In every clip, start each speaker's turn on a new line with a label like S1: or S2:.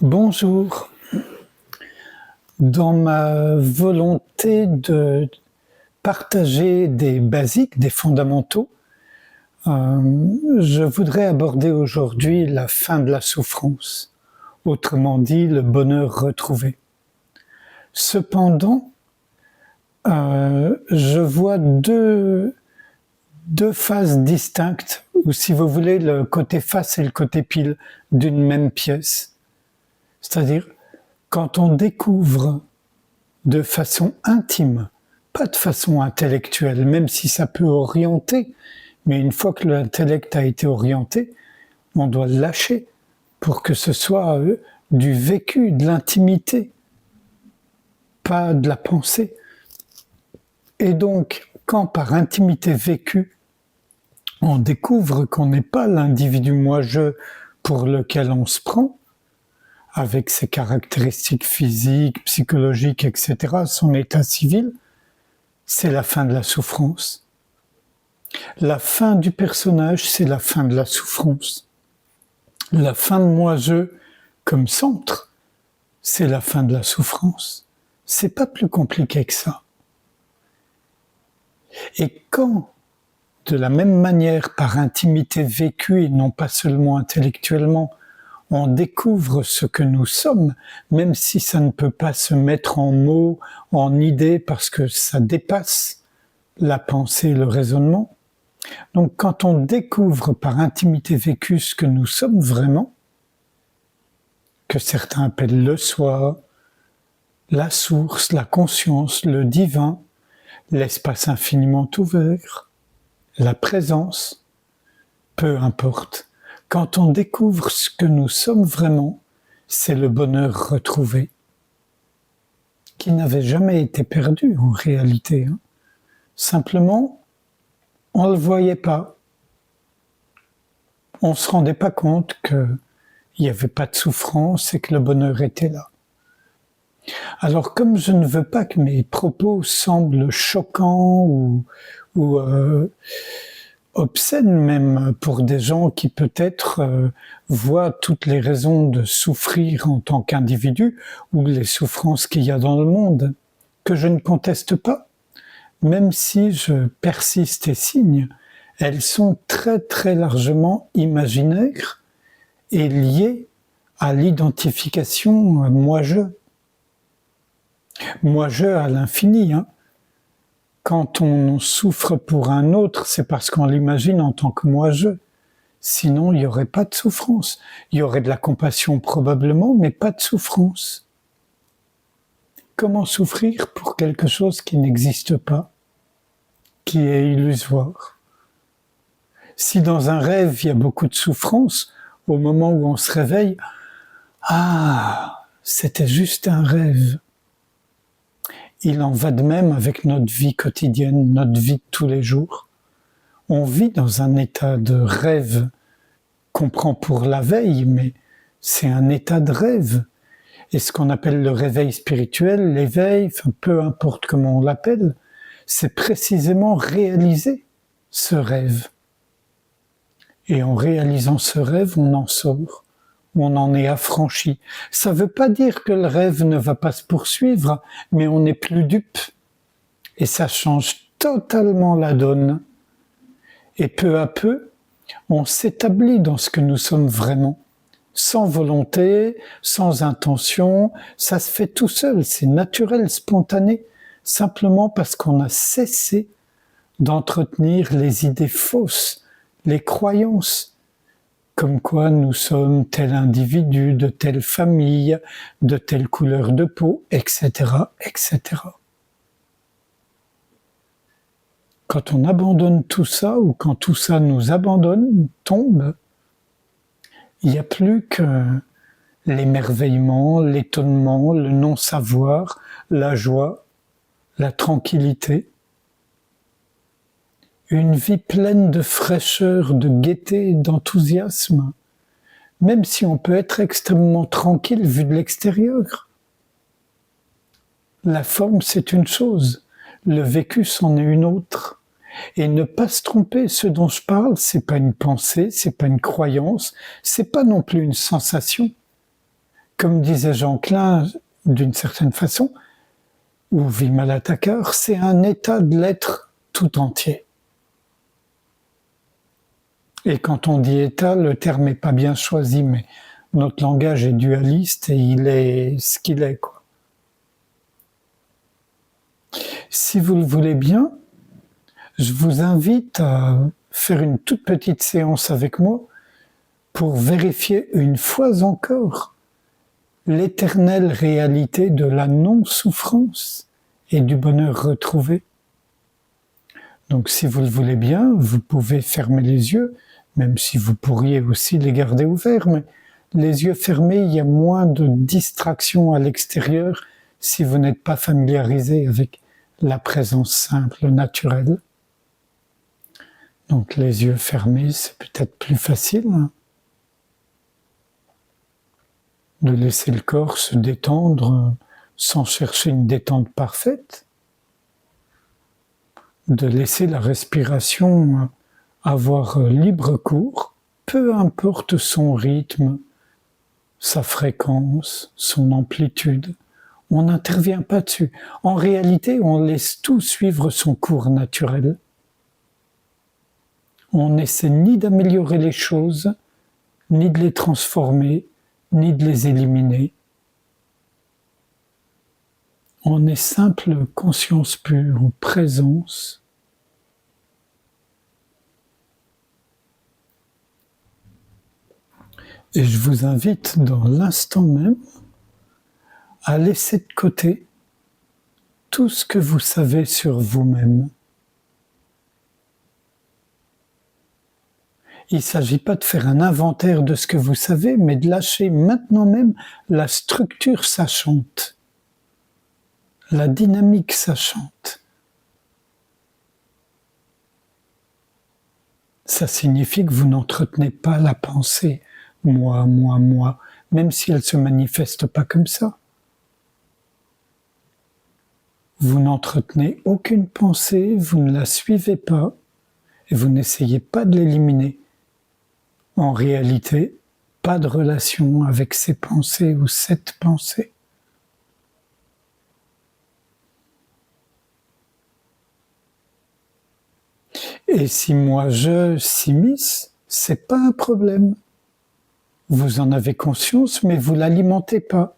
S1: Bonjour. Dans ma volonté de partager des basiques, des fondamentaux, je voudrais aborder aujourd'hui la fin de la souffrance, autrement dit le bonheur retrouvé. Cependant, je vois deux phases distinctes, ou si vous voulez, le côté face et le côté pile d'une même pièce. C'est-à-dire, quand on découvre de façon intime, pas de façon intellectuelle, même si ça peut orienter, mais une fois que l'intellect a été orienté, on doit le lâcher pour que ce soit du vécu, de l'intimité, pas de la pensée. Et donc, quand par intimité vécue, on découvre qu'on n'est pas l'individu moi-je pour lequel on se prend, avec ses caractéristiques physiques, psychologiques, etc., son état civil, c'est la fin de la souffrance. La fin du personnage, c'est la fin de la souffrance. La fin de moi-je comme centre, c'est la fin de la souffrance. C'est pas plus compliqué que ça. Et quand, de la même manière, par intimité vécue et non pas seulement intellectuellement, on découvre ce que nous sommes, même si ça ne peut pas se mettre en mots, en idées, parce que ça dépasse la pensée et le raisonnement. Donc quand on découvre par intimité vécue ce que nous sommes vraiment, que certains appellent le soi, la source, la conscience, le divin, l'espace infiniment ouvert, la présence, peu importe. Quand on découvre ce que nous sommes vraiment, c'est le bonheur retrouvé, qui n'avait jamais été perdu en réalité. Simplement, on ne le voyait pas. On ne se rendait pas compte qu'il n'y avait pas de souffrance et que le bonheur était là. Alors, comme je ne veux pas que mes propos semblent choquants ou obscènes même pour des gens qui peut-être voient toutes les raisons de souffrir en tant qu'individu ou les souffrances qu'il y a dans le monde, que je ne conteste pas, même si je persiste et signe, elles sont très très largement imaginaires et liées à l'identification moi-je. Moi-je à l'infini, Quand on souffre pour un autre, c'est parce qu'on l'imagine en tant que moi-je. Sinon, il n'y aurait pas de souffrance. Il y aurait de la compassion probablement, mais pas de souffrance. Comment souffrir pour quelque chose qui n'existe pas, qui est illusoire? Si dans un rêve, il y a beaucoup de souffrance, au moment où on se réveille, c'était juste un rêve. Il en va de même avec notre vie quotidienne, notre vie de tous les jours. On vit dans un état de rêve qu'on prend pour la veille, mais c'est un état de rêve. Et ce qu'on appelle le réveil spirituel, l'éveil, peu importe comment on l'appelle, c'est précisément réaliser ce rêve. Et en réalisant ce rêve, on en sort. On en est affranchi. Ça ne veut pas dire que le rêve ne va pas se poursuivre, mais on n'est plus dupe. Et ça change totalement la donne. Et peu à peu, on s'établit dans ce que nous sommes vraiment. Sans volonté, sans intention, ça se fait tout seul, c'est naturel, spontané, simplement parce qu'on a cessé d'entretenir les idées fausses, les croyances, comme quoi nous sommes tel individu, de telle famille, de telle couleur de peau, etc., etc. Quand on abandonne tout ça, ou quand tout ça nous abandonne, tombe, il n'y a plus que l'émerveillement, l'étonnement, le non-savoir, la joie, la tranquillité. Une vie pleine de fraîcheur, de gaieté, d'enthousiasme, même si on peut être extrêmement tranquille vu de l'extérieur. La forme, c'est une chose, le vécu, c'en est une autre. Et ne pas se tromper, ce dont je parle, c'est pas une pensée, c'est pas une croyance, c'est pas non plus une sensation. Comme disait Jean Klein, d'une certaine façon, ou Vimal Thakar, c'est un état de l'être tout entier. Et quand on dit état, le terme n'est pas bien choisi, mais notre langage est dualiste et il est ce qu'il est, quoi. Si vous le voulez bien, je vous invite à faire une toute petite séance avec moi pour vérifier une fois encore l'éternelle réalité de la non-souffrance et du bonheur retrouvé. Donc si vous le voulez bien, vous pouvez fermer les yeux, même si vous pourriez aussi les garder ouverts, mais les yeux fermés, il y a moins de distractions à l'extérieur si vous n'êtes pas familiarisé avec la présence simple, naturelle. Donc les yeux fermés, c'est peut-être plus facile, hein, de laisser le corps se détendre sans chercher une détente parfaite, de laisser la respiration avoir libre cours, peu importe son rythme, sa fréquence, son amplitude. On n'intervient pas dessus. En réalité, on laisse tout suivre son cours naturel. On n'essaie ni d'améliorer les choses, ni de les transformer, ni de les éliminer. On est simple conscience pure ou présence. Et je vous invite dans l'instant même à laisser de côté tout ce que vous savez sur vous-même. Il ne s'agit pas de faire un inventaire de ce que vous savez, mais de lâcher maintenant même la structure sachante, la dynamique sachante. Ça signifie que vous n'entretenez pas la pensée « moi », même si elle ne se manifeste pas comme ça. Vous n'entretenez aucune pensée, vous ne la suivez pas, et vous n'essayez pas de l'éliminer. En réalité, pas de relation avec ces pensées ou cette pensée. Et si moi je s'immisce, c'est pas un problème. Vous en avez conscience, mais vous l'alimentez pas.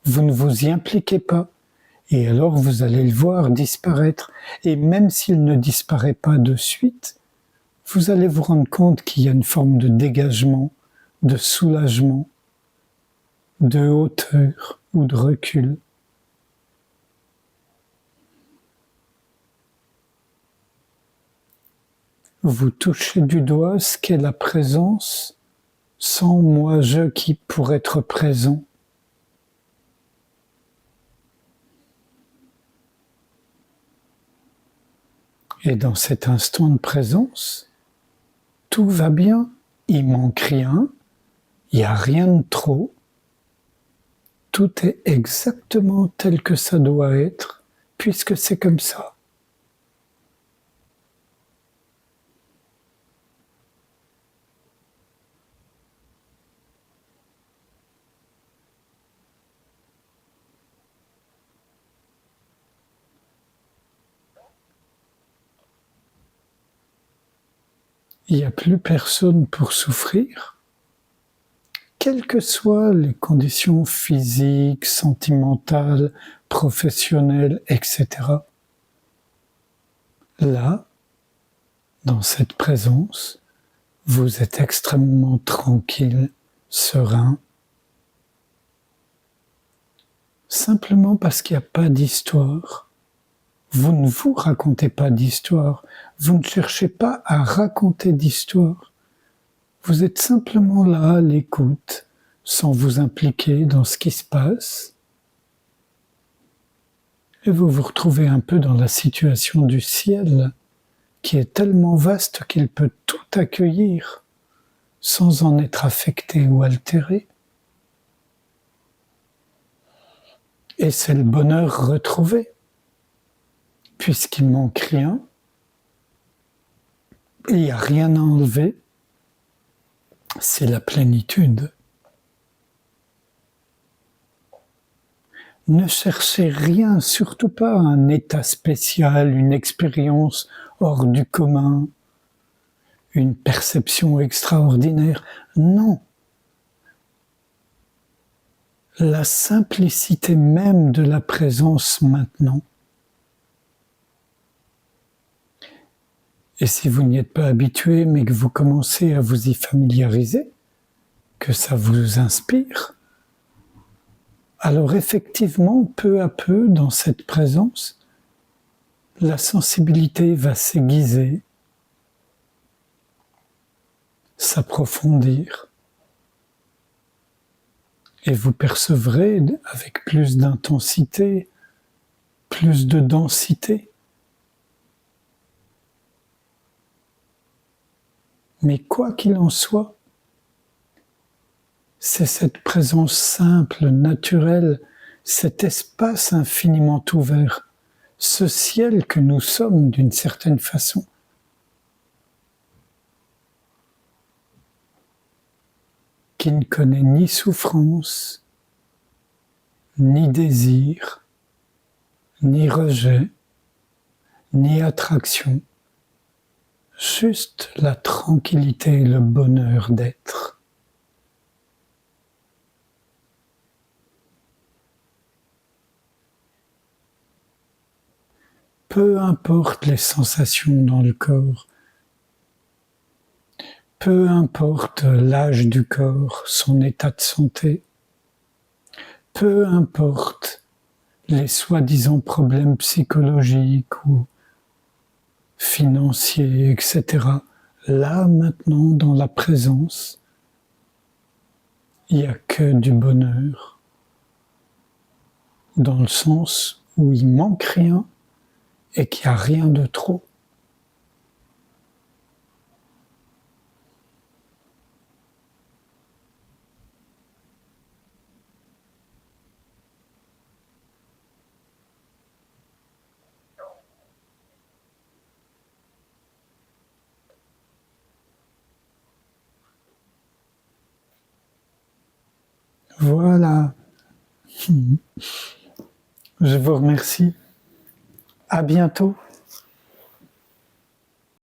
S1: Vous ne vous y impliquez pas. Et alors vous allez le voir disparaître. Et même s'il ne disparaît pas de suite, vous allez vous rendre compte qu'il y a une forme de dégagement, de soulagement, de hauteur ou de recul. Vous touchez du doigt ce qu'est la présence sans moi-je qui pourrait être présent. Et dans cet instant de présence, tout va bien, il manque rien, il n'y a rien de trop, tout est exactement tel que ça doit être, puisque c'est comme ça. Il n'y a plus personne pour souffrir, quelles que soient les conditions physiques, sentimentales, professionnelles, etc. Là, dans cette présence, vous êtes extrêmement tranquille, serein, simplement parce qu'il n'y a pas d'histoire. Vous ne vous racontez pas d'histoire, vous ne cherchez pas à raconter d'histoire. Vous êtes simplement là à l'écoute, sans vous impliquer dans ce qui se passe. Et vous vous retrouvez un peu dans la situation du ciel, qui est tellement vaste qu'il peut tout accueillir, sans en être affecté ou altéré. Et c'est le bonheur retrouvé, puisqu'il ne manque rien, il n'y a rien à enlever, c'est la plénitude. Ne cherchez rien, surtout pas un état spécial, une expérience hors du commun, une perception extraordinaire. Non. La simplicité même de la présence maintenant. Et si vous n'y êtes pas habitué, mais que vous commencez à vous y familiariser, que ça vous inspire, alors effectivement, peu à peu, dans cette présence, la sensibilité va s'aiguiser, s'approfondir, et vous percevrez avec plus d'intensité, plus de densité. Mais quoi qu'il en soit, c'est cette présence simple, naturelle, cet espace infiniment ouvert, ce ciel que nous sommes d'une certaine façon, qui ne connaît ni souffrance, ni désir, ni rejet, ni attraction, juste la tranquillité et le bonheur d'être. Peu importe les sensations dans le corps, peu importe l'âge du corps, son état de santé, peu importe les soi-disant problèmes psychologiques ou financiers, etc. Là, maintenant, dans la présence, il n'y a que du bonheur, dans le sens où il manque rien et qu'il n'y a rien de trop. Voilà. Je vous remercie. À bientôt.